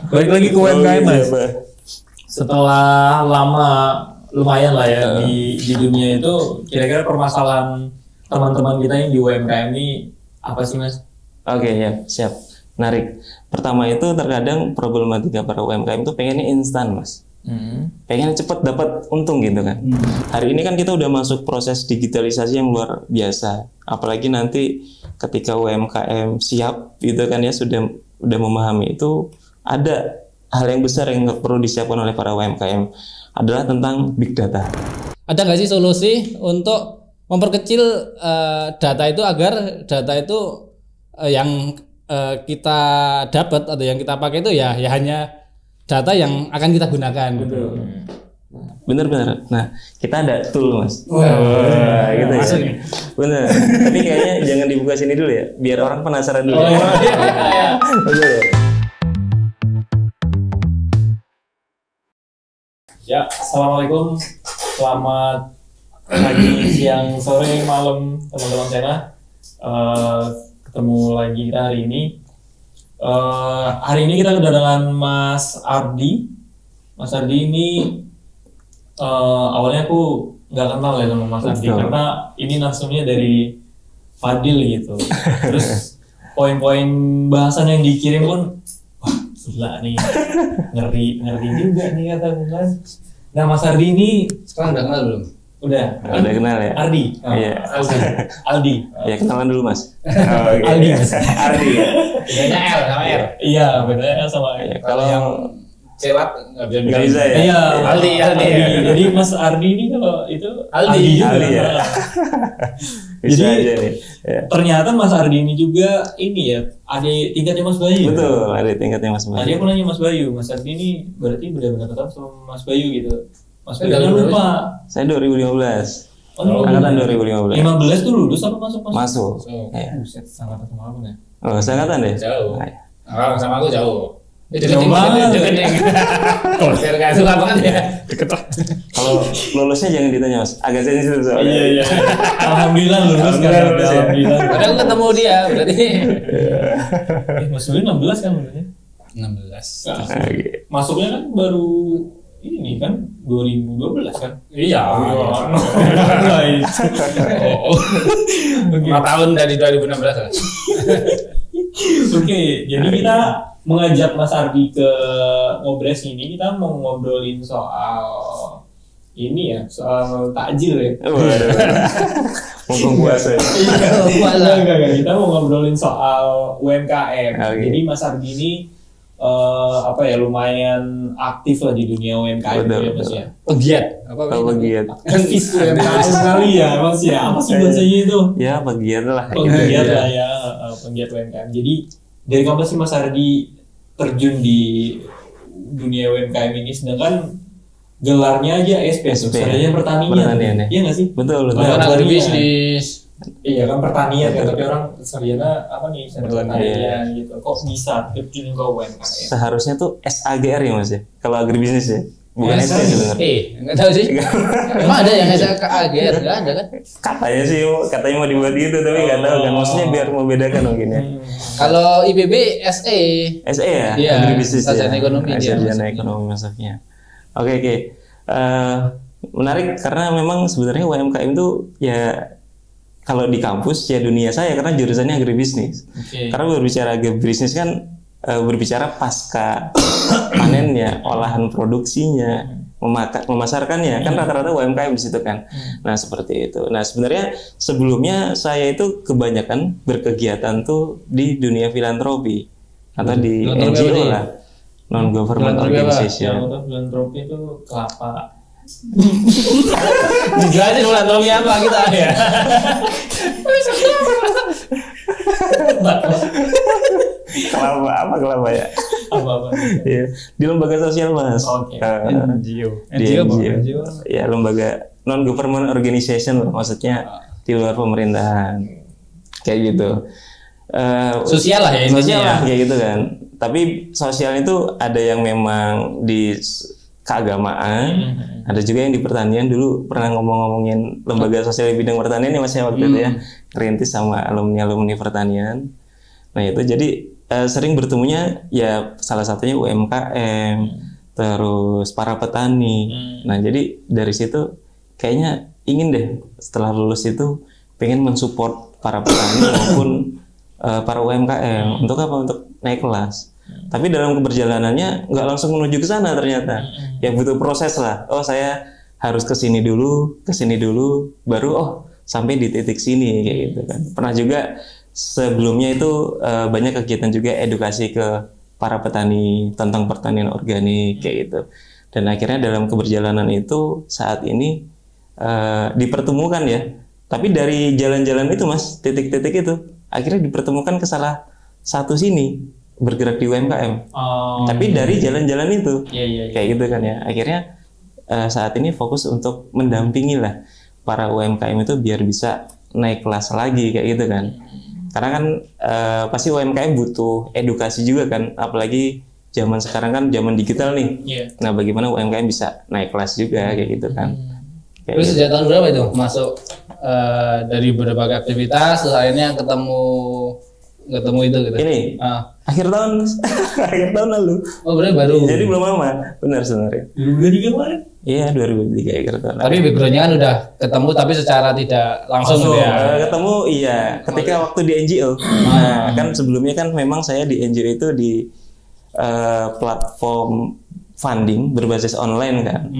Balik lagi ke UMKM Mas. Setelah lama lumayan lah ya di dunia itu, kira-kira permasalahan teman-teman kita yang di UMKM ini apa sih Mas? Oke ya, siap. Menarik. Pertama itu terkadang problematika para UMKM itu pengennya instan Mas. Pengen cepet dapat untung gitu kan. Hari ini kan kita udah masuk proses digitalisasi yang luar biasa. Apalagi nanti ketika UMKM siap gitu kan ya, udah memahami itu, ada hal yang besar yang perlu disiapkan oleh para UMKM adalah tentang big data. Ada nggak sih solusi untuk memperkecil data itu agar data itu yang kita dapat atau yang kita pakai itu ya hanya data yang akan kita gunakan. Betul. Bener-bener. Nah, kita ada tool Mas. Gitu ya. Bener. Tapi kayaknya jangan dibuka sini dulu ya, biar orang penasaran dulu. Betul ya. Ya, assalamualaikum. Selamat pagi, siang, sore, malam teman-teman Sena. Ketemu lagi kita hari ini. Hari ini kita kedatangan Mas Ardi. Mas Ardi ini awalnya aku nggak kenal ya sama Mas Ardi karena ini narsumnya dari Fadil gitu. Terus poin-poin bahasan yang dikirim pun, wah gila nih, ngeri juga nih kata kan. Nah Mas Ardi ini Sekarang udah kenal belum? Udah kenal ya. Ardi. Iya. Aldi. Ya kenalan dulu Mas. Aldi. Ardi ya. Bedanya L sama R. Iya, bedanya L sama R. Kalau yang cewek nggak bisa ya. Iya, Aldi. Jadi Mas Ardi ini kalau itu Aldi juga. Aldi ya. Bisa Jadi aja nih. Ya. ternyata Mas Ardi ini juga ini ya, ada tingkatnya Mas Bayu. Betul, ada tingkatnya Mas Bayu. Tadi aku nanya Mas Bayu, Mas Ardi ini berarti benar-benar ketemu sama Mas Bayu gitu. Mas Bayu Saya kan lupa. Saya 2015. Angkatan 2015. 15 tuh lulus apa masuk? Masuk. Ya. Buset, sangat sama aku ya. Oh, saya angkatan deh. Jauh. Ah, ya. Kalau sama aku jauh. Jauh banget. Kalau saya nggak suka banget ya. Deket lah. Kalau lulusnya jangan ditanya Mas, agak sensitif soalnya. Iya. Alhamdulillah lulus kan. Alhamdulillah. Alhamdulillah. Padahal aku ketemu dia berarti. Mas Bayu 16 kan lululusnya? 16. Oke. Masuknya kan baru ini kan 2012 kan? Iya. Oh. 5 tahun dari 2016 lah. Oke, jadi kita mengajak Mas Ardi ke Ngobres ini, kita mau ngobrolin soal ini ya, soal takjil ya. Waduh. Mumpung puasa. Enggak. Kita mau ngobrolin soal UMKM. Oke. Jadi Mas Ardi ini lumayan aktif lah di dunia UMKM ya Mas ya. Pegiat. Pegiat. Aktivis UMKM sekali ya Mas ya. Apa sih bahasanya itu? Ya, pegiat lah. Penggiat lah ya, penggiat UMKM. Jadi dari kapan sih Mas Ardi terjun di dunia UMKM ini, sedangkan gelarnya aja SP, sarjana pertanian ya? Iya nggak sih? Betul. Agribisnis. Iya kan pertanian kan, tapi orang sarjana apa nih, sarjana pertanian gitu. Kok bisa terjun ke UMKM? Seharusnya tuh SAGR ya Mas ya, kalau agribisnis ya. Bukan SP sebenarnya. Enggak tahu sih. Emang ada yang SAGR? Enggak ada kan? Katanya mau dibuat gitu, tapi nggak tahu kan. Maksudnya biar membedakan mungkin ya. Kalau IPB SE. SE ya, Iya, agribisnis ya. sarjana ekonomi dia Sarjana masuknya. ekonomi masuknya. Oke. Menarik karena memang sebenarnya UMKM itu ya kalau di kampus ya dunia saya karena jurusannya agribisnis. Oke. Karena berbicara agribisnis kan berbicara pasca panennya, olahan produksinya, memasarkannya, kan rata-rata UMKM di situ kan. Nah seperti itu. Nah sebenarnya sebelumnya saya itu kebanyakan berkegiatan tuh di dunia filantropi atau di NGO lah, non government organization. Yang filantropi itu kelapa. Dijelasin filantropi apa kita ya? Kelapa ya? Apa? Iya, di lembaga sosial Mas. Oke. NGO. Di NGO. Ya lembaga non government organization lah, maksudnya di luar pemerintahan kayak gitu. Sosial lah ya intinya. Sosial lah kayak gitu kan. Tapi sosial itu ada yang memang di keagamaan, ada juga yang di pertanian. Dulu pernah ngomongin lembaga sosial di bidang pertanian ya Mas ya waktu itu ya, ngerintis sama alumni pertanian. Nah itu jadi sering bertemunya ya salah satunya UMKM, terus para petani. Nah jadi dari situ kayaknya ingin deh setelah lulus itu pengen mensupport para petani maupun para UMKM untuk apa? Untuk naik kelas. Tapi dalam keberjalanannya nggak langsung menuju ke sana ternyata. Ya butuh proses lah. Oh saya harus ke sini dulu, baru sampai di titik sini kayak gitu kan. Pernah juga sebelumnya itu banyak kegiatan juga edukasi ke para petani tentang pertanian organik kayak gitu. Dan akhirnya dalam keberjalanan itu saat ini dipertemukan ya. Tapi dari jalan-jalan itu Mas, titik-titik itu akhirnya dipertemukan ke salah satu sini bergerak di UMKM. Tapi dari jalan-jalan itu kayak gitu kan ya. Akhirnya saat ini fokus untuk mendampingi lah para UMKM itu biar bisa naik kelas lagi kayak gitu kan. Karena kan pasti UMKM butuh edukasi juga kan, apalagi zaman sekarang kan zaman digital nih. Nah bagaimana UMKM bisa naik kelas juga kayak gitu kan. Terus sejak tahun berapa itu masuk dari berbagai aktivitas terus akhirnya ketemu itu gitu? Ini akhir tahun lalu. Oh berarti baru. Jadi belum lama, benar sebenarnya. 2023 kemarin? Iya 2023 akhir tahun. Tapi backgroundnya kan udah ketemu tapi secara tidak langsung gitu ya. Ketemu iya, ketika waktu di NGO. Nah kan sebelumnya kan memang saya di NGO itu di platform funding berbasis online kan.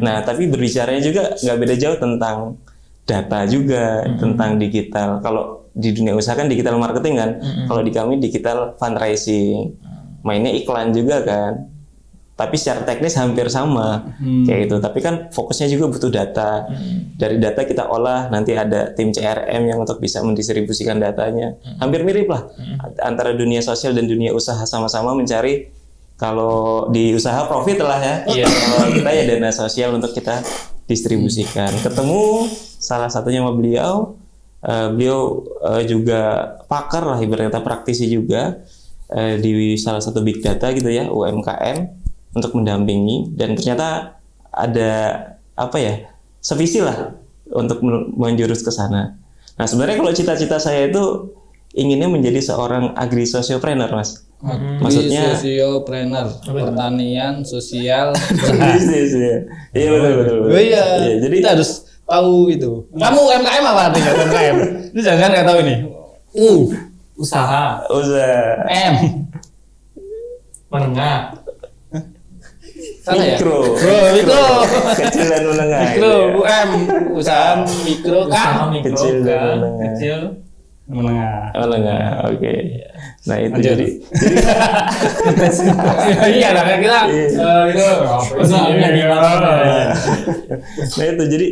Nah tapi berbicaranya juga nggak beda jauh tentang data juga, tentang digital. Kalau di dunia usaha kan digital marketing kan, kalau di kami digital fundraising, mainnya iklan juga kan. Tapi secara teknis hampir sama kayak gitu. Tapi kan fokusnya juga butuh data. Dari data kita olah, nanti ada tim CRM yang untuk bisa mendistribusikan datanya. Hampir mirip lah antara dunia sosial dan dunia usaha, sama-sama mencari. Kalau di usaha profit lah ya. Kalau kita ya dana sosial untuk kita distribusikan. Ketemu salah satunya sama beliau. Beliau juga pakar lah, ibaratnya praktisi juga di salah satu big data gitu ya, UMKM, untuk mendampingi. Dan ternyata ada apa ya, sevisi lah untuk menjurus ke sana. Nah sebenarnya kalau cita-cita saya itu inginnya menjadi seorang agri-sosiopreneur Mas. Maksudnya sosiopreneur, pertanian sosial bisnis ya. Iya betul. Oh iya. Jadi kita harus tahu itu. Kamu UMKM apa artinya UMKM? Ini jangan nggak tahu ini. Usaha. M. Menengah. Salah ya? Mikro. Kecil dan menengah. Mikro, UM, usaha mikro kan? Kecil dan menengah. Kecil. Menengah. Oke. Nah itu jadi iya lah kan kita itu nah itu jadi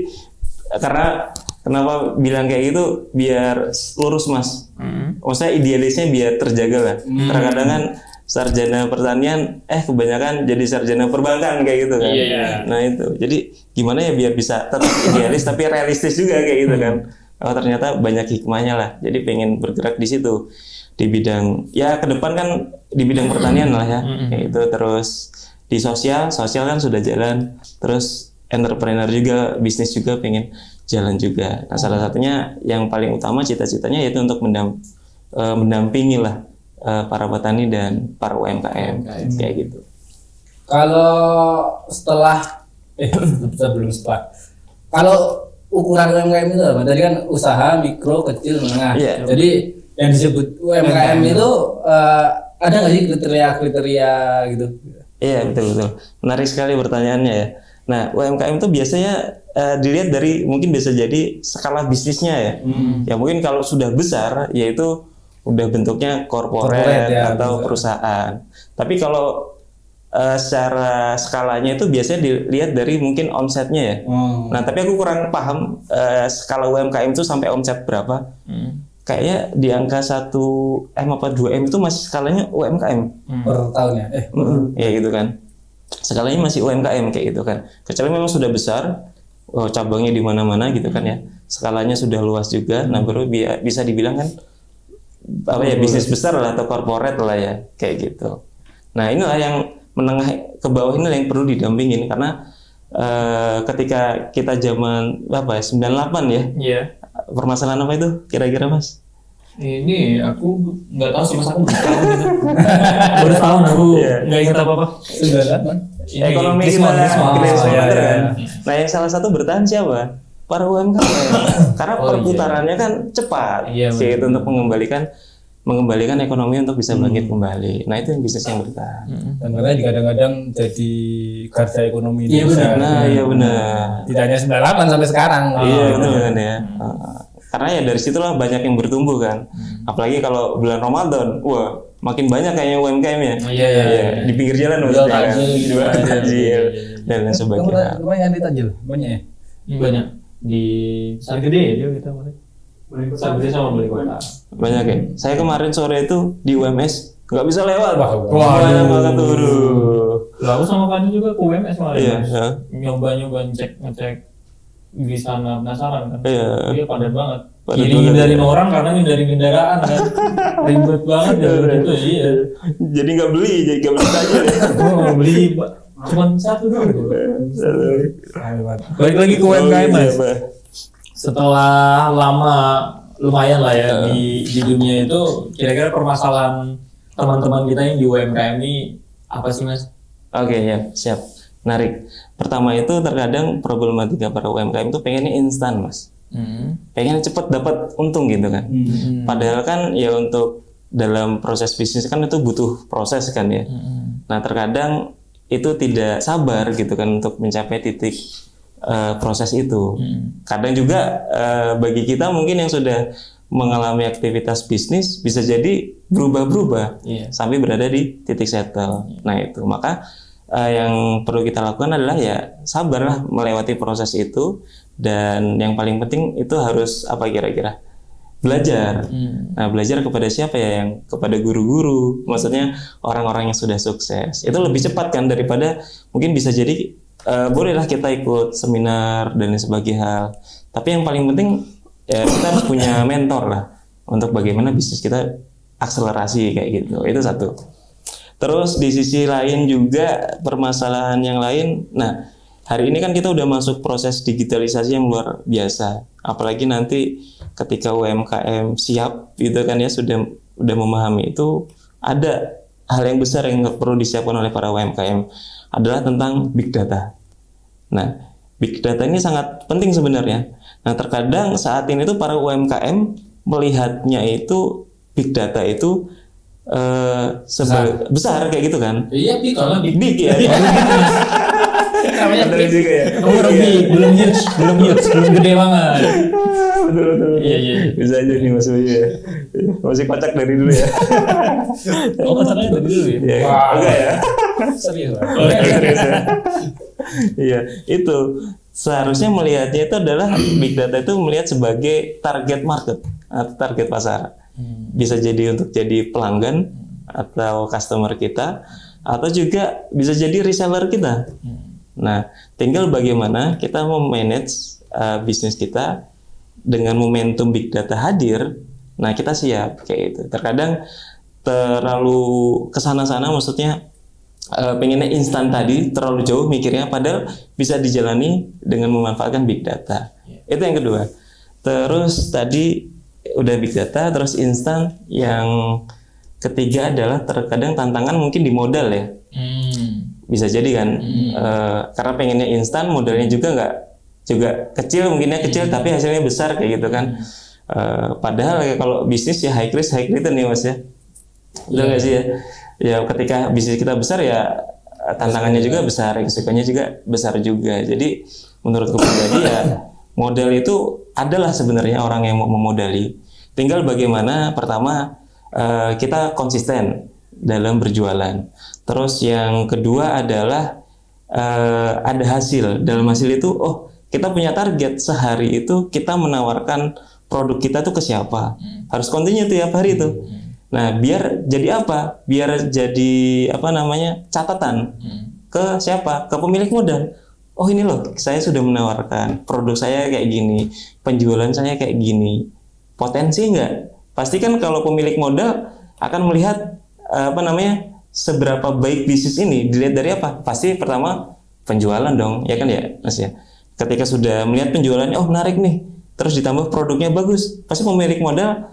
karena kenapa bilang kayak gitu biar lurus Mas. Maksudnya idealisnya biar terjaga lah. Kadang-kadang kan sarjana pertanian kebanyakan jadi sarjana perbankan kayak gitu kan. Nah itu jadi gimana ya biar bisa tetap idealis tapi realistis juga kayak gitu kan. Ternyata banyak hikmahnya lah. Jadi pengen bergerak di situ. Di bidang ya ke depan kan di bidang pertanian lah ya kayak itu. Terus di sosial kan sudah jalan, terus entrepreneur juga, bisnis juga pengen jalan juga. Nah salah satunya yang paling utama cita-citanya yaitu untuk mendampingi lah para petani dan para UMKM kayak gitu. Kalau setelah kalau ukuran UMKM itu apa? Tadi kan usaha mikro, kecil, menengah. Jadi yang disebut UMKM itu ada nggak sih kriteria gitu? Iya betul. Menarik sekali pertanyaannya ya. Nah UMKM itu biasanya dilihat dari mungkin bisa jadi skala bisnisnya ya. Ya mungkin kalau sudah besar yaitu udah bentuknya corporate ya, atau perusahaan. Tapi kalau secara skalanya itu biasanya dilihat dari mungkin omsetnya ya. Nah tapi aku kurang paham skala UMKM itu sampai omset berapa. Kayaknya di angka 2 M itu masih skalanya UMKM per tahunnya. Ya gitu kan. Skalanya masih UMKM kayak gitu kan. Kecuali memang sudah besar, cabangnya di mana-mana gitu kan ya. Skalanya sudah luas juga. Nah baru bisa dibilang kan bisnis besar lah atau corporate lah ya kayak gitu. Nah inilah yang menengah ke bawah ini yang perlu didampingin karena ketika kita zaman 98 ya. Permasalahan apa itu kira-kira Mas? Ini aku nggak tahu sih mas, aku baru tahu gitu. Baru tahun aku nggak ingat apa-apa. 98. Ekonomi Krismon, kita Krismon. Krismon, Iya, bener iya. kan? Nah yang salah satu bertahan siapa? Para UMKM. Karena perputarannya kan cepat, Iya, bener. yaitu untuk mengembalikan ekonomi untuk bisa bangkit kembali. Nah itu yang bisnis yang bertahan. Dan katanya kadang-kadang jadi garda ekonomi Iya, Indonesia. benar. Nah iya benar. Tidak hanya 98 sampai sekarang. Iya betul kan ya. Karena ya dari situlah banyak yang bertumbuh kan. Apalagi kalau bulan Ramadan, wah makin banyak kayaknya UMKM ya. Iya. Di pinggir jalan Jual maksudnya kan. takjil gitu. Jual takjil dan lain Kamu sebagainya. rumahnya di Tajil, banyak ya? Banyak di Sargede ya dia kita kemarin. Sargede sama Bali Kota. Banyak ya. Saya kemarin sore itu di UMS nggak bisa lewat. Wah, banyak banget tuh. Aduh. Lalu sama Fani juga ke UMS kemarin. Iya, Mas. ya. Nyoba ngecek di sana, penasaran kan. Iya. Iya padat banget. Padat Jadi banget, hindarin ya. orang karena hindarin kendaraan kan. Ribet banget ya gitu. Iya. Jadi nggak beli aja ya. Oh, beli cuman satu doang. Balik lagi ke Oh, UMKM iya, Mas. Pak. Setelah lama lumayan lah ya di dunia itu, kira-kira permasalahan teman-teman kita yang di UMKM ini apa sih Mas? Oke ya, siap. Menarik. Pertama itu terkadang problematika para UMKM itu pengennya instan, Mas. Pengen cepet dapat untung gitu kan. Padahal kan ya untuk dalam proses bisnis kan itu butuh proses kan ya. Nah terkadang itu tidak sabar gitu kan untuk mencapai titik proses itu. Kadang juga bagi kita mungkin yang sudah mengalami aktivitas bisnis bisa jadi berubah-berubah sampai berada di titik settle. Nah itu maka yang perlu kita lakukan adalah ya sabarlah melewati proses itu, dan yang paling penting itu harus apa kira-kira belajar. Nah belajar kepada siapa ya? Yang kepada guru-guru, maksudnya orang-orang yang sudah sukses. Itu lebih cepat kan daripada mungkin bisa jadi bolehlah kita ikut seminar dan sebagainya hal. Tapi yang paling penting ya kita harus punya mentor lah untuk bagaimana bisnis kita akselerasi kayak gitu. Itu satu. Terus di sisi lain juga permasalahan yang lain. Nah hari ini kan kita udah masuk proses digitalisasi yang luar biasa. Apalagi nanti ketika UMKM siap gitu kan ya sudah memahami itu, ada hal yang besar yang perlu disiapkan oleh para UMKM adalah tentang big data. Nah big data ini sangat penting sebenarnya. Nah terkadang saat ini tuh para UMKM melihatnya itu big data itu besar kayak gitu kan. Iya, Big ya. Namanya Bener juga ya. belum huge, belum gede banget. Betul. Iya. Bisa aja nih Mas Bayu ya. Masih kocak dari dulu ya. Oh, kocaknya dari dulu ya? Iya, Wah. enggak ya? Serius. Serius ya? Iya, itu seharusnya melihatnya itu adalah big data itu melihat sebagai target market atau target pasar. Bisa jadi untuk jadi pelanggan atau customer kita, atau juga bisa jadi reseller kita. Nah, tinggal bagaimana kita memanage bisnis kita dengan momentum big data hadir. Nah, kita siap kayak itu. Terkadang terlalu kesana-sana, maksudnya pengennya instan tadi, terlalu jauh mikirnya, padahal bisa dijalani dengan memanfaatkan big data. Itu yang kedua. Terus tadi udah big data, terus instan. Yang ketiga adalah terkadang tantangan mungkin di modal ya. Bisa jadi kan, karena pengennya instan, modalnya juga kecil, mungkinnya kecil tapi hasilnya besar kayak gitu kan. Padahal kalau bisnis ya high risk high return ya Mas ya. Betul nggak sih ya? Ya ketika bisnis kita besar ya tantangannya juga besar, risikonya juga besar juga. Jadi menurutku pribadi ya modal itu adalah sebenarnya orang yang mau memodali. Tinggal bagaimana pertama kita konsisten dalam berjualan. Terus yang kedua adalah ada hasil. Dalam hasil itu kita punya target sehari itu kita menawarkan produk kita tuh ke siapa. Harus continue tiap hari itu. Nah, biar jadi apa? Biar jadi catatan ke siapa? Ke pemilik modal. Oh ini loh, saya sudah menawarkan produk saya kayak gini, penjualan saya kayak gini. Potensi enggak? Pasti kan kalau pemilik modal akan melihat seberapa baik bisnis ini dilihat dari apa? Pasti pertama penjualan dong, ya kan ya, Mas ya. Ketika sudah melihat penjualannya, menarik nih, terus ditambah produknya bagus, pasti pemilik modal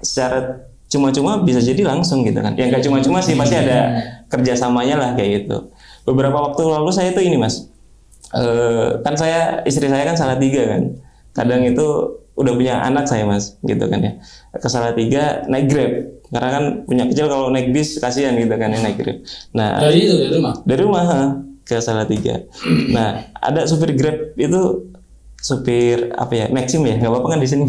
secara cuma-cuma bisa jadi langsung gitu kan. Ya nggak cuma-cuma sih, pasti ada kerjasamanya lah kayak gitu. Beberapa waktu lalu saya tuh ini Mas, kan istri saya kan Salatiga kan. Kadang itu udah punya anak saya Mas, gitu kan ya. Ke Salatiga naik Grab, karena kan punya kecil, kalau naik bis kasihan gitu kan ya, naik Grab. Nah dari rumah. Dari rumah ke Salatiga. Nah ada supir Grab itu, supir apa ya, Maxim ya, nggak apa-apa kan di sini.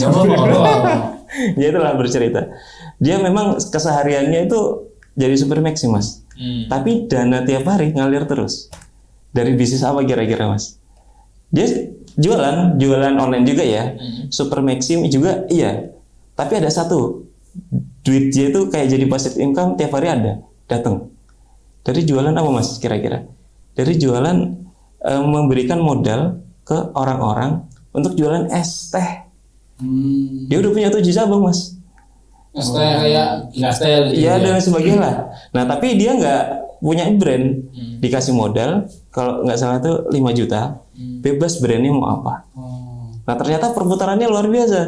Ya itulah bercerita. Dia memang kesehariannya itu jadi supir Maxim Mas. Tapi dana tiap hari ngalir terus. Dari bisnis apa kira-kira Mas? Dia jualan online juga ya. Super Maxim juga iya. Tapi ada satu, duit dia itu kayak jadi passive income, tiap hari ada datang. Dari jualan apa Mas kira-kira? Dari jualan memberikan modal ke orang-orang untuk jualan es teh. Dia udah punya 7 cabang Mas. Es teh kayak Ginastel gitu. Iya dan sebagainya lah. Nah tapi dia nggak punya brand, dikasih modal kalau nggak salah tuh 5 juta, bebas brandnya mau apa. Nah ternyata perputarannya luar biasa,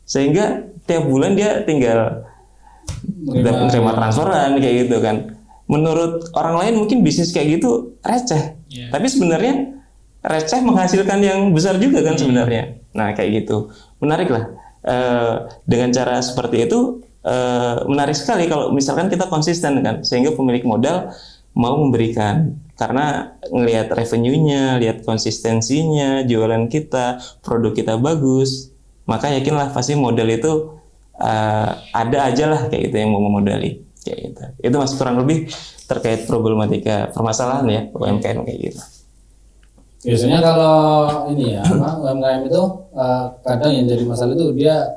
sehingga tiap bulan dia tinggal menerima transferan kayak gitu kan. Menurut orang lain mungkin bisnis kayak gitu receh, tapi sebenarnya receh menghasilkan yang besar juga kan sebenarnya. Nah kayak gitu, menarik lah. Dengan cara seperti itu menarik sekali kalau misalkan kita konsisten kan, sehingga pemilik modal mau memberikan, karena ngelihat revenue-nya, lihat konsistensinya, jualan kita, produk kita bagus, maka yakinlah pasti modal itu ada aja lah kayak gitu yang mau memodali kayak gitu. Itu Mas kurang lebih terkait problematika permasalahan ya UMKM kayak gitu. Biasanya kalau ini ya UMKM itu kadang yang jadi masalah itu dia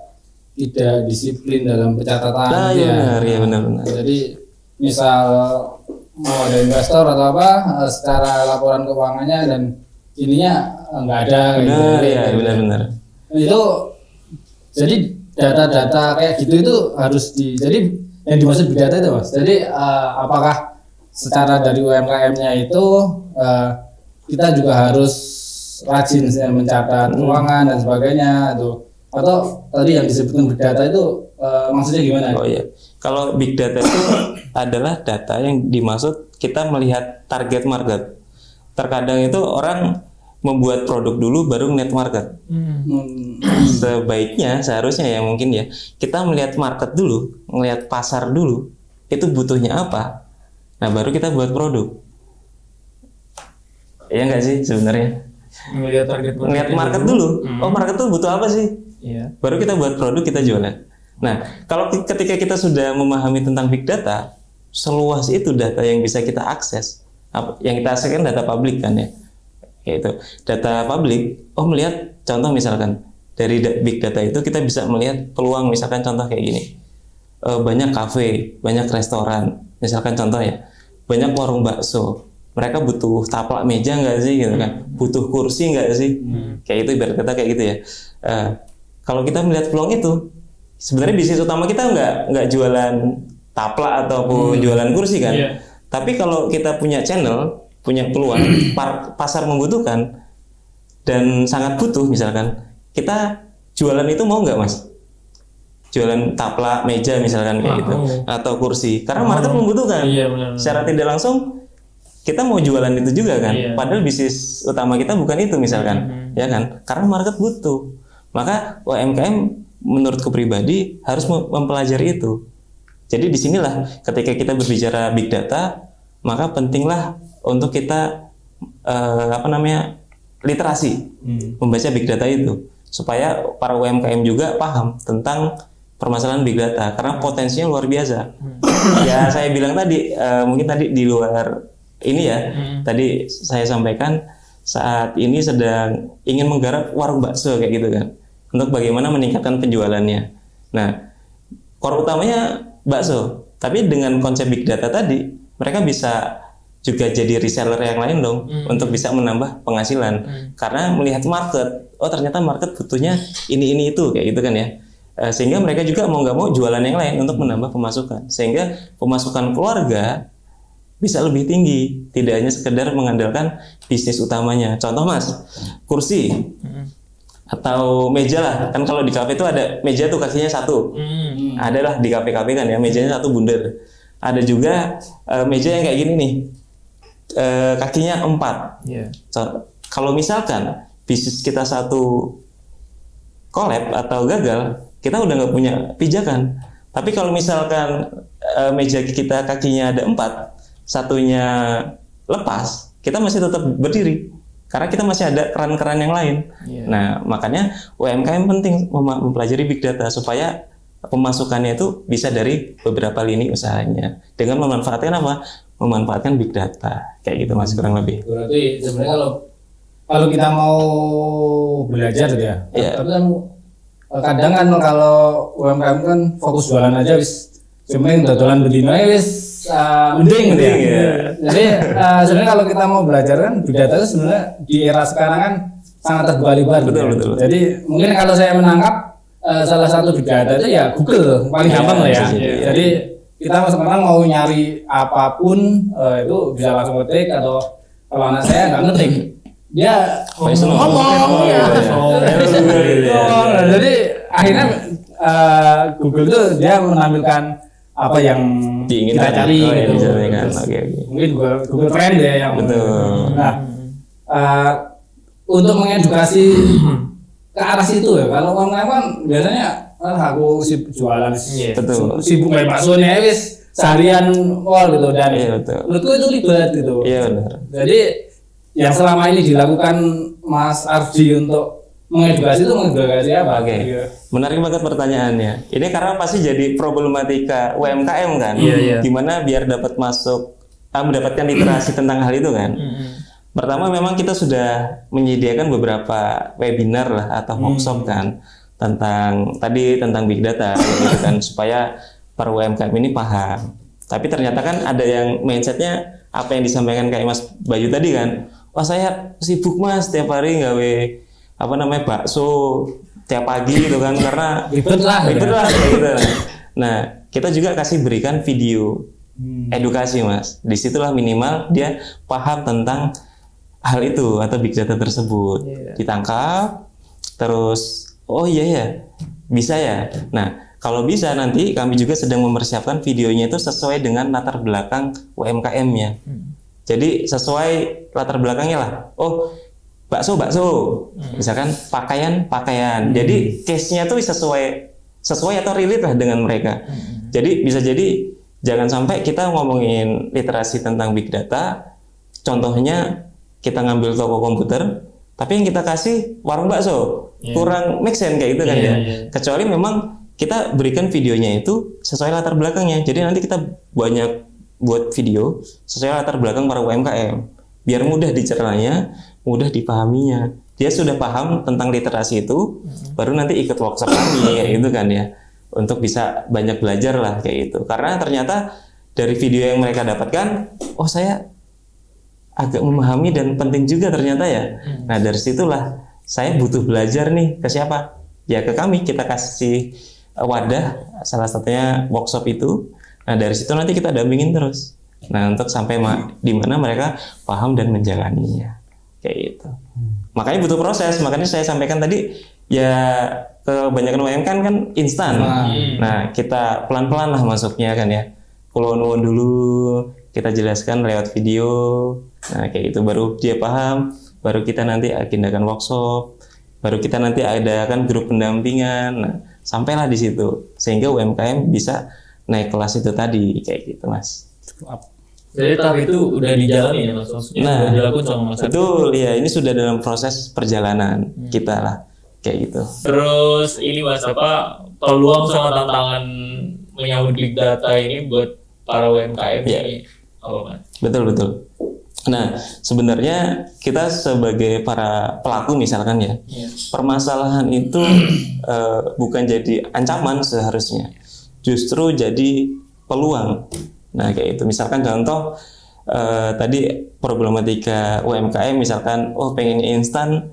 tidak disiplin dalam pencatatan. Nah, ya benar. Jadi misal mau ada investor atau apa, secara laporan keuangannya dan ininya nggak ada. Benar gitu. Ya benar. Itu jadi data-data kayak gitu itu harus jadi yang dimaksud big data itu Mas. Jadi apakah secara dari UMKM-nya itu kita juga harus rajin mencatat keuangan dan sebagainya itu, atau tadi yang disebutkan big data itu maksudnya gimana? Oh iya, kalau big data itu adalah data yang dimaksud kita melihat target market. Terkadang itu orang membuat produk dulu baru net market. Sebaiknya seharusnya ya mungkin ya kita melihat market dulu, melihat pasar dulu, itu butuhnya apa. Nah baru kita buat produk. Iya nggak sih sebenarnya? Ngelihat market dulu. Oh market tuh butuh apa sih? Iya. Baru kita buat produk, kita jualan. Nah kalau ketika kita sudah memahami tentang big data, seluas itu data yang bisa kita akses. Yang kita akses kan data publik kan ya. Yaitu data publik. Oh melihat contoh misalkan dari big data itu kita bisa melihat peluang, misalkan contoh kayak gini. Banyak kafe, banyak restoran. Misalkan contoh ya, banyak warung bakso. Mereka butuh taplak meja nggak sih gitu kan, butuh kursi nggak sih, kayak itu ibarat kata kayak gitu ya. Kalau kita melihat peluang itu, sebenarnya bisnis utama kita nggak jualan taplak ataupun jualan kursi kan. Tapi kalau kita punya channel, punya peluang, pasar membutuhkan dan sangat butuh, misalkan kita jualan itu mau nggak Mas? Jualan taplak meja misalkan kayak gitu, atau kursi, karena market membutuhkan. Secara tidak langsung kita mau jualan itu juga kan, padahal bisnis utama kita bukan itu misalkan, ya kan? Karena market butuh. Maka UMKM menurutku pribadi harus mempelajari itu. Jadi disinilah ketika kita berbicara big data, maka pentinglah untuk kita literasi, membaca big data itu, supaya para UMKM juga paham tentang permasalahan big data, karena potensinya luar biasa. Ya saya bilang tadi, mungkin tadi di luar ini ya, tadi saya sampaikan saat ini sedang ingin menggarap warung bakso kayak gitu kan, untuk bagaimana meningkatkan penjualannya. Nah, core utamanya bakso, tapi dengan konsep big data tadi, mereka bisa juga jadi reseller yang lain dong, untuk bisa menambah penghasilan, karena melihat market, oh ternyata market butuhnya ini itu kayak gitu kan ya. Sehingga mereka juga mau nggak mau jualan yang lain untuk menambah pemasukan, sehingga pemasukan keluarga bisa lebih tinggi, tidak hanya sekedar mengandalkan bisnis utamanya. Contoh Mas, kursi atau meja lah, kan kalau di kafe itu ada meja tuh kakinya satu. adalah di kafe-kafe kan ya, mejanya satu bundar. Ada juga meja yang kayak gini nih, kakinya 4. Kalau misalkan bisnis kita satu collab atau gagal, kita udah nggak punya pijakan. Tapi kalau misalkan meja kita kakinya ada 4, satunya lepas, kita masih tetap berdiri karena kita masih ada keran-keran yang lain. Nah, makanya UMKM penting mempelajari big data supaya pemasukannya itu bisa dari beberapa lini usahanya dengan memanfaatkan apa? Memanfaatkan big data kayak gitu Mas, kurang lebih. Berarti sebenarnya kalau kita mau belajar gitu ya. Tapi kan kadang kan kalau UMKM kan fokus jualan aja wis sementing dodolan bedino wis mending gitu ya. Jadi sebenarnya kalau kita mau belajar kan big data itu sebenarnya di era sekarang kan sangat terbuka lebar. Betul. Jadi mungkin kalau saya menangkap salah satu big data itu ya Google paling gampang lah ya. Jadi kita sekarang mau nyari apapun itu bisa langsung ketik, atau kalau anak saya nggak ngetik dia ngomong ya. Jadi akhirnya Google tuh dia menampilkan apa yang kita cari gitu. Mungkin Google Trend ya yang betul. Nah, untuk mengedukasi ke arah situ ya. Kalau orang kan biasanya aku sibuk jualan, sibuk kayak bakso nih wis seharian gitu, dan menurutku itu ribet gitu. Benar. Jadi yang selama ini dilakukan Mas Ardi untuk mengedukasi itu mengedukasi apa? Menarik banget pertanyaannya. Ini karena pasti jadi problematika UMKM kan. Gimana biar dapat masuk, mendapatkan literasi tentang hal itu kan. Pertama memang kita sudah menyediakan beberapa webinar lah atau workshop kan tentang big data gitu kan, supaya para UMKM ini paham. Tapi ternyata kan ada yang mindsetnya apa yang disampaikan kayak Mas Bayu tadi kan. Wah, saya sibuk Mas tiap hari gawe bakso tiap pagi gitu kan, karena ribet lah kayak gitu. Nah, kita juga berikan video edukasi Mas. Disitulah minimal dia paham tentang hal itu atau big data tersebut. Ditangkap, terus oh iya ya, bisa ya. Nah, kalau bisa nanti kami juga sedang mempersiapkan videonya itu sesuai dengan latar belakang UMKM-nya. Jadi sesuai latar belakangnya lah. Oh, bakso, misalkan pakaian. Jadi case-nya tuh sesuai atau relate lah dengan mereka. Jadi bisa jadi jangan sampai kita ngomongin literasi tentang big data, contohnya kita ngambil toko komputer, tapi yang kita kasih warung bakso, kurang make sense kayak gitu kan ya. Kecuali memang kita berikan videonya itu sesuai latar belakangnya. Jadi nanti kita banyak buat video sesuai latar belakang para UMKM, biar mudah dicernanya, mudah dipahaminya. Dia sudah paham tentang literasi itu, baru nanti ikut workshop kami kayak gitu kan ya, untuk bisa banyak belajar lah kayak gitu. Karena ternyata dari video yang mereka dapatkan, oh saya agak memahami dan penting juga ternyata ya. Nah dari situlah saya butuh belajar nih ke siapa? Ya ke kami, kita kasih wadah, salah satunya workshop itu. Nah dari situ nanti kita dampingin terus. Nah untuk sampai di mana mereka paham dan menjalaninya kayak gitu. Makanya butuh proses. Makanya saya sampaikan tadi ya, kebanyakan UMKM kan instan. Nah kita pelan-pelan lah masuknya kan ya. Kulon dulu, kita jelaskan lewat video. Nah kayak gitu baru dia paham. Baru kita nanti agendakan workshop. Baru kita nanti adakan grup pendampingan. Nah sampailah di situ sehingga UMKM bisa naik kelas itu tadi kayak gitu Mas. Jadi tahap itu udah dijalani ya Mas, maksudnya udah dilakukan sama Mas. Betul ya, ini sudah dalam proses perjalanan kita lah kayak gitu. Terus ini Mas, peluang sama tantangan menyambut big data ini buat para UMKM ini apa Mas? Betul. Nah sebenarnya kita sebagai para pelaku misalkan ya, permasalahan itu bukan jadi ancaman seharusnya, justru jadi peluang. Nah kayak itu, misalkan contoh tadi problematika UMKM misalkan, oh pengen instan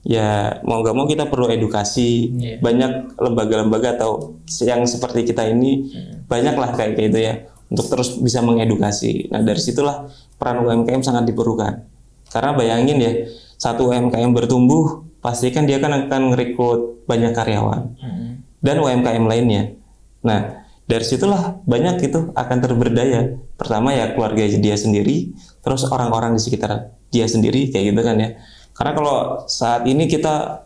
ya, mau nggak mau kita perlu edukasi. Banyak lembaga-lembaga atau yang seperti kita ini banyaklah kayak gitu ya, untuk terus bisa mengedukasi. Nah dari situlah peran UMKM sangat diperlukan, karena bayangin ya, satu UMKM bertumbuh pastikan dia kan akan merekrut banyak karyawan dan UMKM lainnya. Nah, dari situlah banyak itu akan terberdaya. Pertama ya keluarga dia sendiri, terus orang-orang di sekitar dia sendiri kayak gitu kan ya. Karena kalau saat ini kita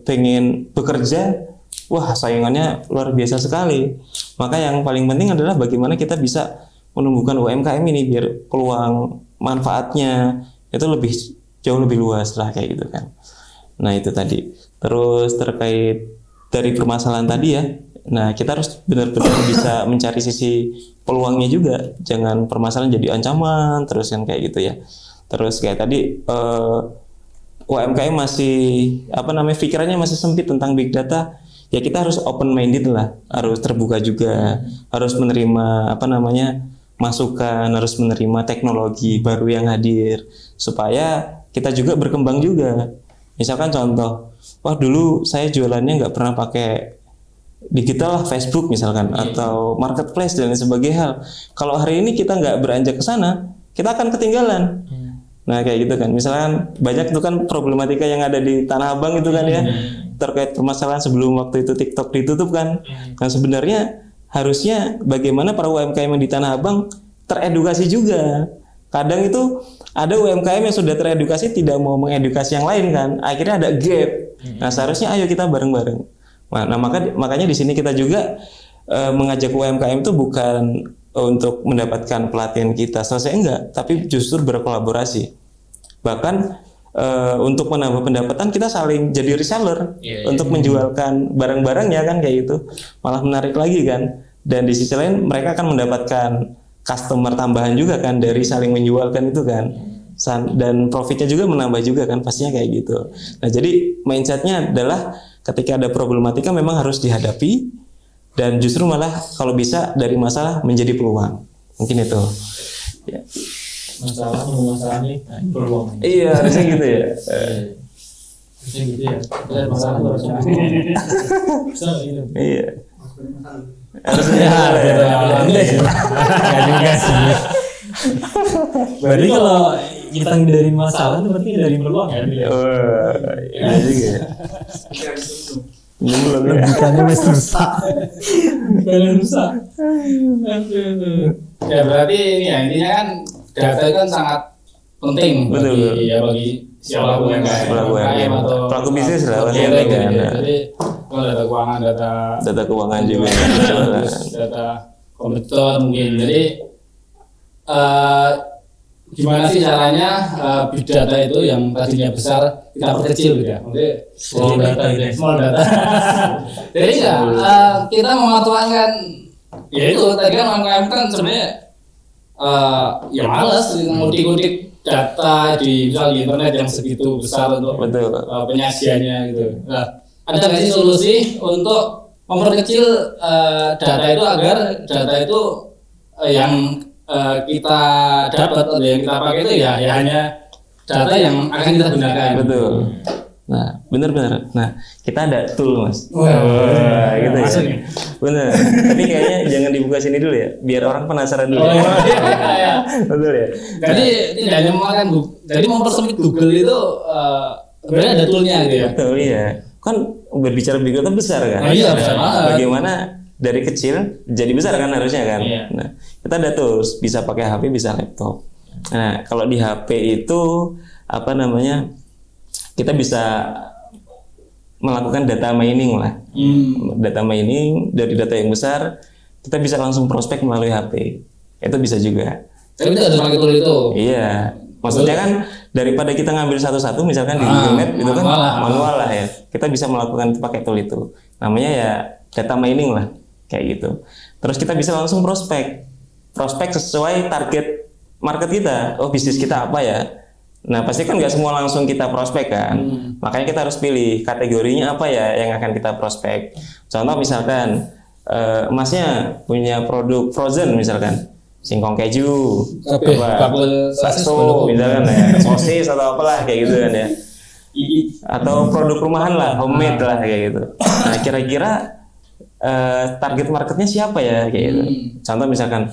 pengen bekerja, wah saingannya luar biasa sekali. Maka yang paling penting adalah bagaimana kita bisa menumbuhkan UMKM ini biar peluang manfaatnya itu jauh lebih luas lah kayak gitu kan. Nah itu tadi. Terus terkait dari permasalahan tadi ya, nah kita harus benar-benar bisa mencari sisi peluangnya juga. Jangan permasalahan jadi ancaman terus kan kayak gitu ya. Terus kayak tadi UMKM masih pikirannya masih sempit tentang big data. Ya kita harus open minded lah, harus terbuka juga, harus menerima masukan, harus menerima teknologi baru yang hadir supaya kita juga berkembang juga. Misalkan contoh, wah dulu saya jualannya nggak pernah pakai digital lah, Facebook misalkan atau marketplace dan lain sebagainya. Kalau hari ini kita nggak beranjak ke sana, kita akan ketinggalan. Nah kayak gitu kan, misalkan banyak itu kan problematika yang ada di Tanah Abang itu kan ya, terkait permasalahan sebelum waktu itu TikTok ditutup kan. Nah sebenarnya harusnya bagaimana para UMKM yang di Tanah Abang teredukasi juga. Kadang itu ada UMKM yang sudah teredukasi tidak mau mengedukasi yang lain kan, akhirnya ada gap. Nah seharusnya ayo kita bareng-bareng. Nah makanya di sini kita juga mengajak UMKM itu bukan untuk mendapatkan pelatihan kita selesai enggak, tapi justru berkolaborasi. Bahkan untuk menambah pendapatan kita saling jadi reseller untuk menjualkan barang-barangnya kan kayak gitu. Malah menarik lagi kan. Dan di sisi lain mereka akan mendapatkan customer tambahan juga kan dari saling menjualkan itu kan. Dan profitnya juga menambah juga kan, pastinya kayak gitu. Nah jadi mindsetnya adalah ketika ada problematika memang harus dihadapi. Dan justru malah kalau bisa dari masalah menjadi peluang. Mungkin itu. Ya. Masalah nih peluang. Iya, harusnya gitu ya. Harusnya gitu ya. Dan masalah harusnya. Bisa gitu. Iya. Harusnya Enggak juga sih. Berarti kalau kita hindarin masalah itu berarti hindarin peluang ya? Oh, iya juga ya. Bukannya wis rusak. Ya berarti ini ya intinya kan data itu kan sangat penting bagi siapa UMKM atau pelaku bisnis lah pasti penting kan. Jadi kalau data keuangan, data keuangan juga, data kompetitor mungkin. Jadi gimana sih caranya big data itu yang tadinya besar kita perkecil gitu ya? Small data. Jadi kita memanfaatkan ya itu tadi kan UMKM kan sebenarnya ya malas ngudik-ngudik data di internet yang segitu besar untuk penyajiannya gitu. Nah, ada nggak sih solusi untuk memperkecil data itu agar data itu yang kita dapat atau yang kita pakai itu ya hanya data yang akan kita gunakan. Betul. Nah, benar-benar. Nah, kita ada tool mas. Gitu ya. Bener. Tapi kayaknya jangan dibuka sini dulu ya, biar orang penasaran dulu. Iya. Betul ya. Jadi tidak hanya memakan Google. Jadi mempersempit Google itu sebenarnya ada toolnya gitu ya. Betul ya. Kan berbicara big data besar kan. Iya besar banget. Bagaimana dari kecil jadi besar kan harusnya kan. Iya. Nah, kita ada tools, bisa pakai HP, bisa laptop. Nah, kalau di HP itu kita bisa melakukan data mining lah. Data mining dari data yang besar, kita bisa langsung prospek melalui HP. Itu bisa juga. Tapi itu ada pakai tool itu. Iya. Maksudnya kan daripada kita ngambil satu-satu misalkan di Google Map itu kan manual lah ya. Kita bisa melakukan pakai tool itu. Namanya ya data mining lah. Kayak gitu. Terus kita bisa langsung prospek sesuai target market kita. Oh bisnis kita apa ya? Nah pasti kan nggak semua langsung kita prospek kan. Makanya kita harus pilih kategorinya apa ya yang akan kita prospek. Contoh misalkan Masnya punya produk frozen misalkan, singkong keju, bakso misalkan ya, sosis atau apalah kayak gitu kan ya. Atau produk rumahan lah, homemade lah kayak gitu. Nah kira-kira target marketnya siapa ya kayak gitu. Contoh misalkan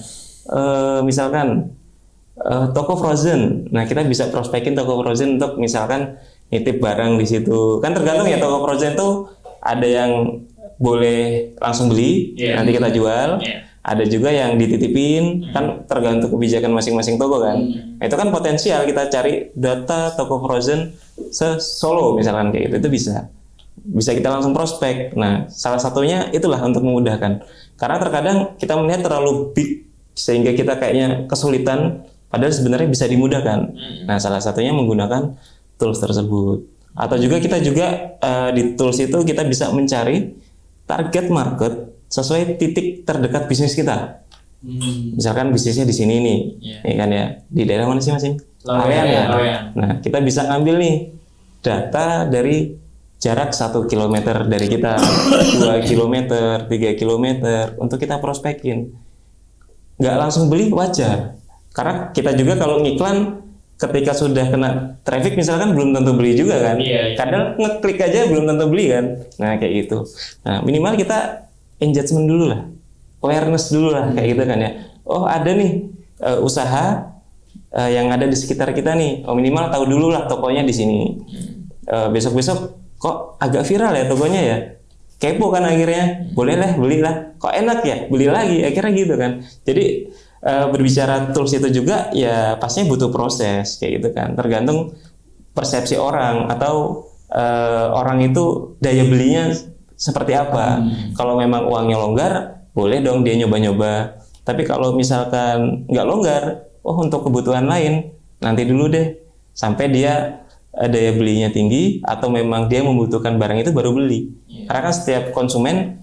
toko frozen. Nah kita bisa prospekin toko frozen untuk misalkan nitip barang di situ. Kan tergantung ya toko frozen tuh ada yang boleh langsung beli, nanti kita jual. Ada juga yang dititipin, kan tergantung kebijakan masing-masing toko kan. Nah, itu kan potensial kita cari data toko frozen se-Solo misalkan kayak gitu, itu bisa kita langsung prospek. Nah, salah satunya itulah untuk memudahkan. Karena terkadang kita melihat terlalu big sehingga kita kayaknya kesulitan, padahal sebenarnya bisa dimudahkan. Nah, salah satunya menggunakan tools tersebut. Atau juga kita di tools itu kita bisa mencari target market sesuai titik terdekat bisnis kita. Misalkan bisnisnya di sini nih, ya kan ya, di daerah mana sih masing? Lawean ya. Nah, kita bisa ngambil nih data dari jarak 1 kilometer dari kita, 2 kilometer, 3 kilometer untuk kita prospekin. Nggak langsung beli wajar, karena kita juga kalau ngiklan ketika sudah kena traffic misalkan belum tentu beli juga kan. Kadang ngeklik aja belum tentu beli kan. Nah kayak gitu. Nah minimal kita engagement dulu lah, awareness dulu lah kayak gitu kan ya. Oh ada nih usaha yang ada di sekitar kita nih. Oh minimal tahu dulu lah tokonya di sini. Besok-besok kok agak viral ya tokonya ya. Kepo kan akhirnya, boleh lah belilah, kok enak ya beli lagi, akhirnya gitu kan. Jadi berbicara tools itu juga ya pastinya butuh proses kayak gitu kan, tergantung persepsi orang atau orang itu daya belinya seperti apa. Kalau memang uangnya longgar, boleh dong dia nyoba-nyoba. Tapi kalau misalkan nggak longgar, untuk kebutuhan lain nanti dulu deh sampai dia daya belinya tinggi atau memang dia membutuhkan barang itu baru beli. Karena kan setiap konsumen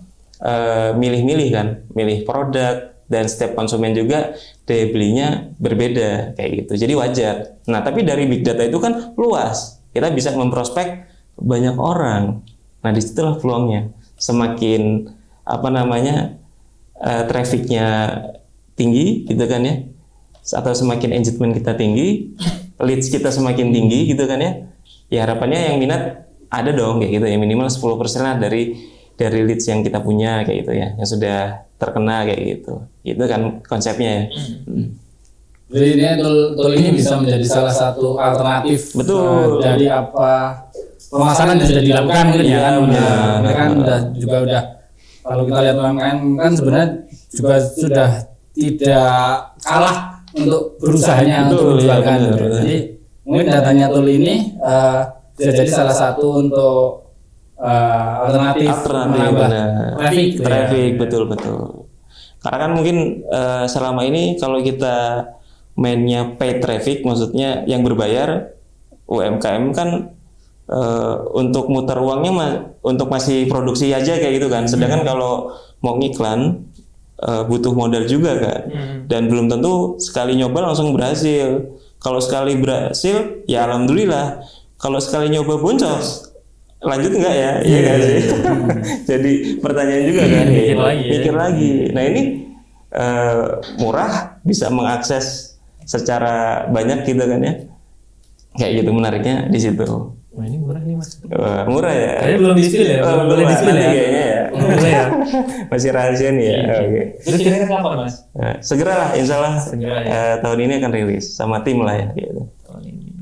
milih-milih kan, milih produk, dan setiap konsumen juga daya belinya berbeda kayak gitu. Jadi wajar. Nah, tapi dari big data itu kan luas. Kita bisa memprospek banyak orang. Nah, disitulah peluangnya. Semakin trafficnya tinggi gitu kan ya. Atau semakin engagement kita tinggi, leads kita semakin tinggi gitu kan ya. Ya harapannya yang minat ada dong kayak gitu ya, minimal 10% lah dari leads yang kita punya kayak gitu ya, yang sudah terkena kayak gitu. Itu kan konsepnya ya. Jadi ini tool ini bisa menjadi salah satu alternatif. Betul. Dari apa pemasaran yang sudah dilakukan mungkin ya kan. Kan udah kalau kita lihat UMKM kan sebenarnya juga sudah tidak kalah untuk berusahanya untuk menjualkan. Jadi mungkin datanya tool ini bisa jadi salah satu untuk alternatif menambah traffic, betul. Karena kan mungkin selama ini kalau kita mainnya paid traffic, maksudnya yang berbayar, UMKM kan untuk muter uangnya untuk masih produksi aja kayak gitu kan. Sedangkan kalau mau ngiklan butuh modal juga kan, dan belum tentu sekali nyoba langsung berhasil. Kalau sekali berhasil ya alhamdulillah, kalau sekali nyoba boncos lanjut enggak ya? Iya nggak sih? Jadi pertanyaan juga kan, mikir lagi. Nah ini murah, bisa mengakses secara banyak gitu kan ya, kayak gitu, menariknya di situ. Wah ini murah nih mas. Murah ya? Kayaknya belum di-spill ya? Belum boleh di-spill ya? Kayaknya ya. Boleh ya? Masih rahasia nih ya? Oke. Terus kira-kira kapan mas? Nah, segera lah, insya Allah tahun ini akan rilis sama tim lah ya gitu. Tahun ini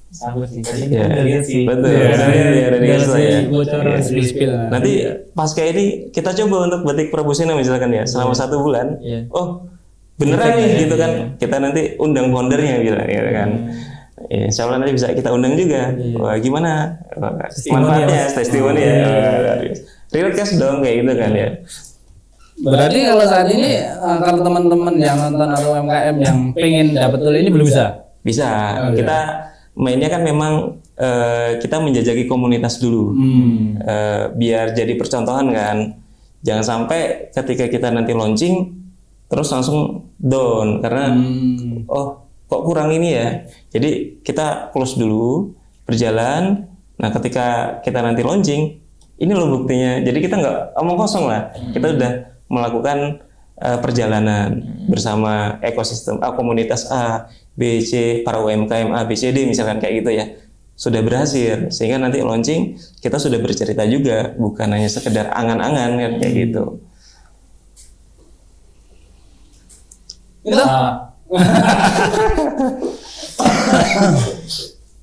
sanggup sih, tadi Ya, kita udah lihat sih. betul. Udah dikasih lah ya. Bocoran spill. Nanti pasca ini kita coba untuk batik Prabusina misalkan ya, selama 1 bulan. Oh beneran nih gitu kan, kita nanti undang foundernya gitu kan. Ya, insya Allah nanti bisa kita undang juga. Wah gimana manfaatnya, testimoni ya. Real cash dong kayak gitu kan ya. Berarti kalau saat ini kalau teman-teman yang nonton atau UMKM yang pengen dapat tool ini belum bisa? Bisa. Kita mainnya kan memang kita menjajaki komunitas dulu, biar jadi percontohan kan. Jangan sampai ketika kita nanti launching terus langsung down karena kok kurang ini ya. Jadi kita close dulu, berjalan. Nah ketika kita nanti launching, ini loh buktinya. Jadi kita nggak omong kosong lah. Kita udah melakukan perjalanan bersama ekosistem komunitas A, B, C, para UMKM A, B, C, D misalkan kayak gitu ya. Sudah berhasil, sehingga nanti launching kita sudah bercerita juga, bukan hanya sekedar angan-angan kan kayak gitu.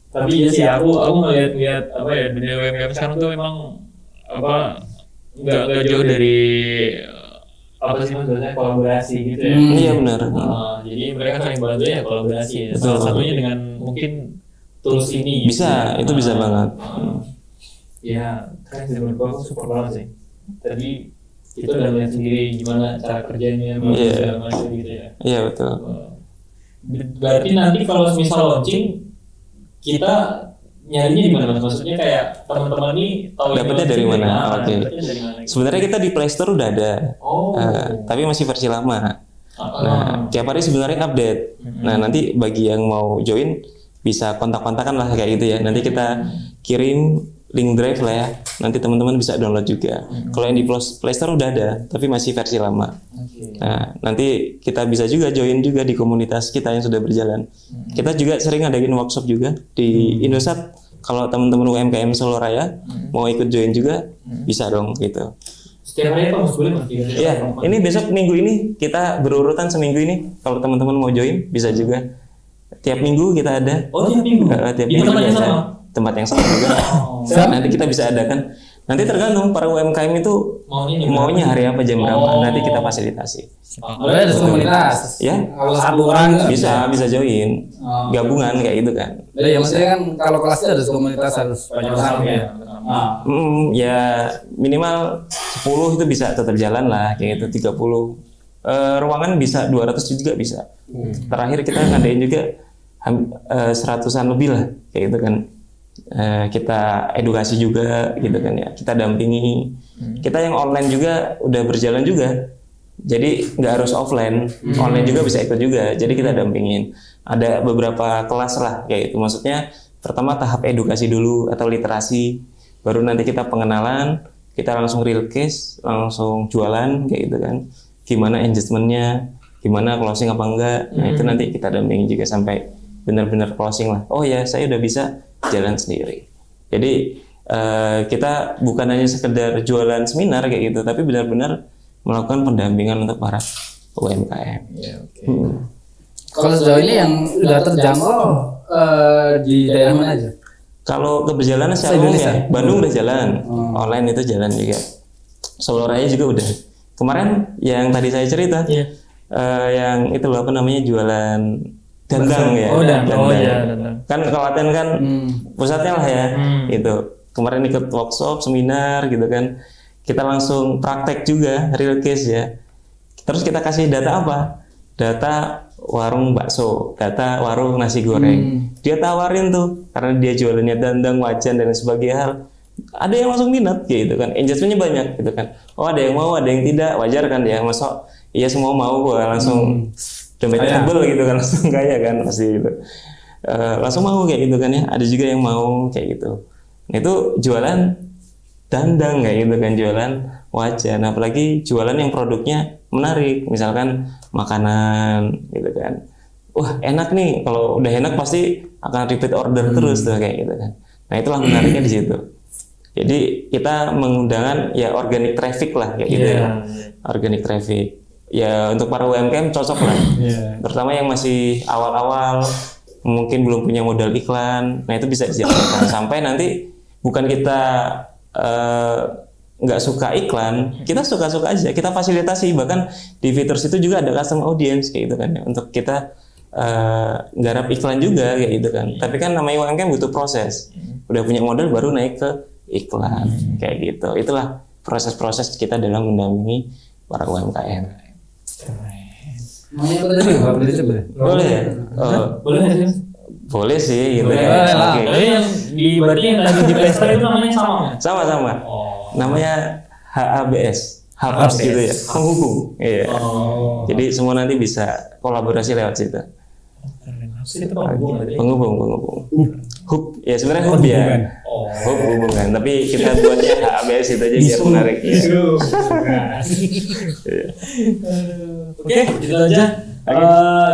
Tapi ya sih aku ngeliat apa ya, dunia UMKM sekarang tuh memang nggak jauh dari apa sih maksudnya kolaborasi gitu ya. Iya benar. Jadi mereka saling bantu ya kolaborasi ya. Salah satunya dengan mungkin tools ini. Bisa, itu bisa banget. Ya, keren sih menurut gua super banget sih. Tadi kita udah lihat sendiri gimana cara kerjanya, segala macam gitu ya. Iya betul. Berarti nanti kalau misal launching kita nyarinya di mana? Maksudnya kayak teman-teman ini tahu dapatnya dari mana? Oke. Sebenarnya kita di Play Store udah ada. Tapi masih versi lama. Nah, tiap hari sebenarnya update. Nah, nanti bagi yang mau join bisa kontak-kontakan lah kayak gitu ya. Nanti kita kirim link drive lah ya. Nanti teman-teman bisa download juga. Kalau yang di Play Store udah ada, tapi masih versi lama. Nah, nanti kita bisa juga join juga di komunitas kita yang sudah berjalan. Kita juga sering ngadain workshop juga di Indosat. Kalau teman-teman UMKM Solo Raya mau ikut join juga bisa dong gitu. Setiap hari Pak boleh Mas? Iya, ini besok minggu ini kita berurutan seminggu ini. Kalau teman-teman mau join bisa juga. Tiap minggu kita ada. Oh, tiap minggu. Tiap minggu tempat yang sama. Tempat yang sama juga. Nanti kita bisa adakan. Nanti tergantung para UMKM itu maunya hari apa, jam berapa. Nanti kita fasilitasi. Boleh ada komunitas. Ya. Kalau satu orang bisa join. Gabungan kayak gitu kan. Ya maksudnya kan kalau kelasnya ada komunitas harus banyak orang ya. Ya minimal 10 itu bisa tetap jalan lah kayak gitu 30. Ruangan bisa 200 juga bisa. Terakhir kita ngadain juga 100-an lebih lah kayak gitu kan. Kita edukasi juga gitu kan ya, kita dampingi. Kita yang online juga udah berjalan juga, jadi nggak harus offline, online juga bisa ikut juga, jadi kita dampingin. Ada beberapa kelas lah kayak itu, maksudnya pertama tahap edukasi dulu atau literasi, baru nanti kita pengenalan, kita langsung real case, langsung jualan kayak gitu kan, gimana engagementnya, gimana closing apa enggak. Nah itu nanti kita dampingin juga sampai benar-benar closing lah. Oh ya, saya udah bisa jalan sendiri. Jadi kita bukan hanya sekedar jualan seminar kayak gitu, tapi benar-benar melakukan pendampingan untuk para UMKM. Ya, Kalau sejauh ini yang sudah terjangkau di daerah mana aja? Kalau keberjalanan secara umum ya, Bandung udah jalan, online itu jalan juga. Solo Raya juga udah. Kemarin yang tadi saya cerita, yang itu loh apa namanya, jualan dandang ya. Dandang. Kan Klaten kan pusatnya lah ya. Itu kemarin ikut workshop, seminar gitu kan. Kita langsung praktek juga, real case ya. Terus kita kasih data apa? Data warung bakso, data warung nasi goreng. Dia tawarin tuh karena dia jualannya dandang, wajan dan sebagainya hal. Ada yang langsung minat gitu kan. Engagementnya banyak gitu kan. Oh ada yang mau, ada yang tidak. Wajar kan dia. Masuk iya semua mau gua langsung dompetnya tebel gitu kan, langsung kaya kan pasti gitu. Langsung mau kayak gitu kan ya. Ada juga yang mau kayak gitu. Nah, itu jualan dandang kayak gitu kan, jualan wajan. Apalagi jualan yang produknya menarik, misalkan makanan gitu kan. Wah enak nih, kalau udah enak pasti akan repeat order terus tuh kayak gitu kan. Nah itulah menariknya di situ. Jadi kita mengundang ya organic traffic lah kayak gitu ya. Organic traffic. Ya untuk para UMKM cocok lah, terutama yang masih awal-awal mungkin belum punya modal iklan. Nah itu bisa dijalankan sampai nanti bukan kita nggak suka iklan, kita suka-suka aja, kita fasilitasi. Bahkan di fitur itu juga ada custom audience kayak gitu kan ya, untuk kita garap iklan juga kayak gitu kan. Tapi kan namanya UMKM butuh proses, udah punya modal baru naik ke iklan kayak gitu. Itulah proses-proses kita dalam mendampingi para UMKM. Boleh. Boleh sih gitu ya. Tapi yang berarti yang lagi di Play Store itu namanya sama? Sama. Namanya HABS, Habs gitu ya, penghubung. Iya. Jadi semua nanti bisa kolaborasi lewat situ. Penghubung. Hub, ya sebenarnya hub ya. Hub hubungan, tapi kita buatnya HABS itu aja biar menarik. Oke, gitu aja.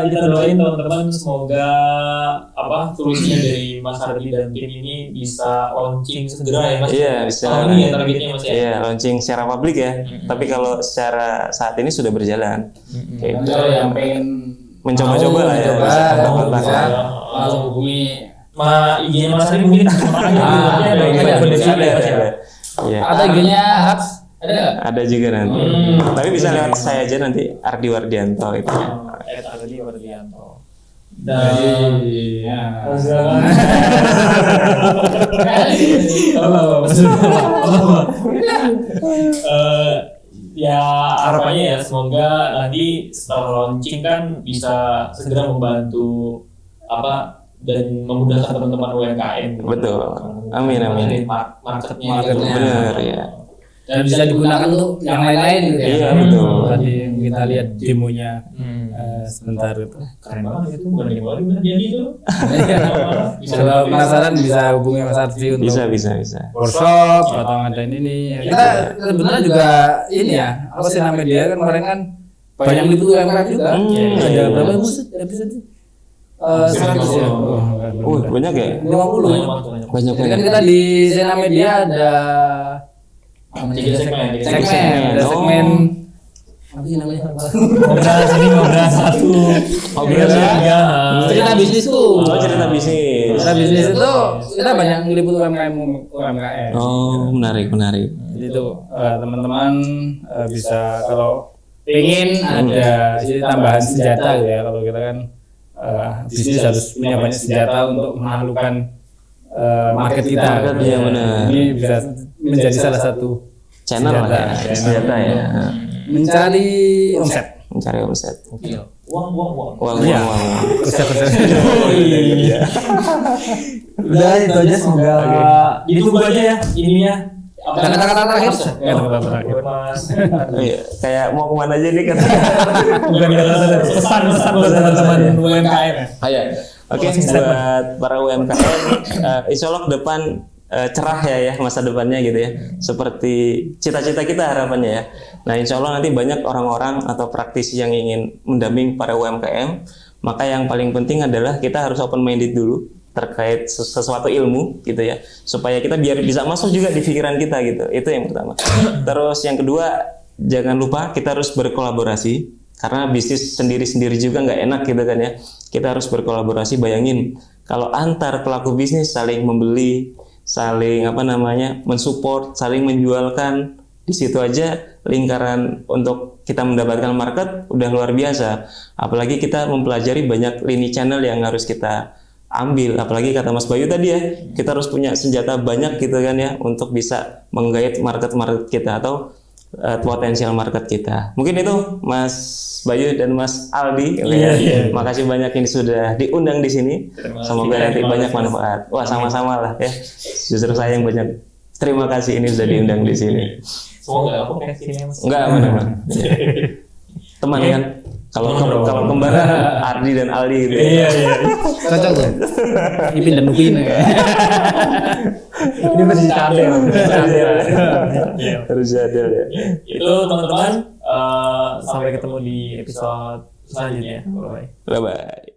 Kita doain teman-teman semoga tulisnya dari Mas Hardi dan tim ini bisa launching segera ya Mas. Iya, bisa. Tahun ini ya targetnya Mas ya. Iya, launching secara publik ya. Tapi kalau secara saat ini sudah berjalan. Kalau yang pengen mencoba-coba lah ya. Bisa langsung hubungi IG-nya Mas Hardi mungkin ada. Atau IG-nya Habs. Ada juga nanti. Tapi bisa lewat saya aja nanti, Ardi Wardianto itu. Ardi Wardianto. Dan ya harapannya ya semoga nanti setelah launching kan bisa segera membantu dan memudahkan teman-teman UMKM. Betul. Amin. Marketnya. Benar ya. Dan bisa digunakan untuk yang lain-lain gitu ya. Iya, betul. Tadi kita lihat demonya sebentar itu. Keren banget itu, bukan demo lagi bener jadi itu. Kalau penasaran bisa hubungi Mas Ardi untuk Bisa. workshop atau ngadain ini. Kita sebenarnya juga ini ya, apa sih namanya dia kan kemarin kan banyak liput UMKM juga. Ada berapa episode? 100 ya. Banyak ya? 50. Banyak. Jadi kan kita di Zena Media ada segmen apa sih namanya? Ngobrol satu. Cerita bisnisku. Cerita bisnis. Cerita bisnis itu kita banyak ngeliput UMKM. Menarik. Itu teman-teman bisa kalau ingin ada tambahan senjata gitu ya, kalau kita kan bisnis harus punya banyak senjata untuk menaklukkan market kita. Iya benar. Ini bisa menjadi salah satu channel senjata ya. Mencari omset. Uang. Udah itu aja, semoga Ditunggu aja ya ininya. kata-kata terakhir. Mas. Kayak mau kemana aja nih kan? Bukan pesan buat teman-teman UMKM ya. Oke, buat para UMKM, insya Allah ke depan cerah ya masa depannya gitu ya. Seperti cita-cita kita harapannya ya. Nah, insya Allah nanti banyak orang-orang atau praktisi yang ingin mendamping para UMKM. Maka yang paling penting adalah kita harus open minded dulu terkait sesuatu ilmu gitu ya, supaya kita biar bisa masuk juga di pikiran kita gitu. Itu yang pertama. Terus yang kedua, jangan lupa kita harus berkolaborasi, karena bisnis sendiri-sendiri juga nggak enak gitu kan ya. Kita harus berkolaborasi. Bayangin kalau antar pelaku bisnis saling membeli, saling mensupport, saling menjualkan, di situ aja lingkaran untuk kita mendapatkan market udah luar biasa. Apalagi kita mempelajari banyak lini channel yang harus kita ambil. Apalagi kata Mas Bayu tadi ya, kita harus punya senjata banyak gitu kan ya, untuk bisa menggait market kita atau potensial market kita. Mungkin itu Mas Bayu dan Mas Aldi. Makasih banyak ini sudah diundang di sini. Semoga nanti banyak manfaat. Wah, sama-sama lah ya. Justru saya yang banyak terima kasih ini sudah diundang di sini. Semoga aku kayak sini Mas. Enggak, mana. Teman kan. Kalau kembar Ardi dan Aldi gitu. Iya. Cocok tuh. Ipin dan Upin. Ini masih cadel. Harus cadel ya. Itu teman-teman, sampai ketemu di episode selanjutnya. Bye. Bye.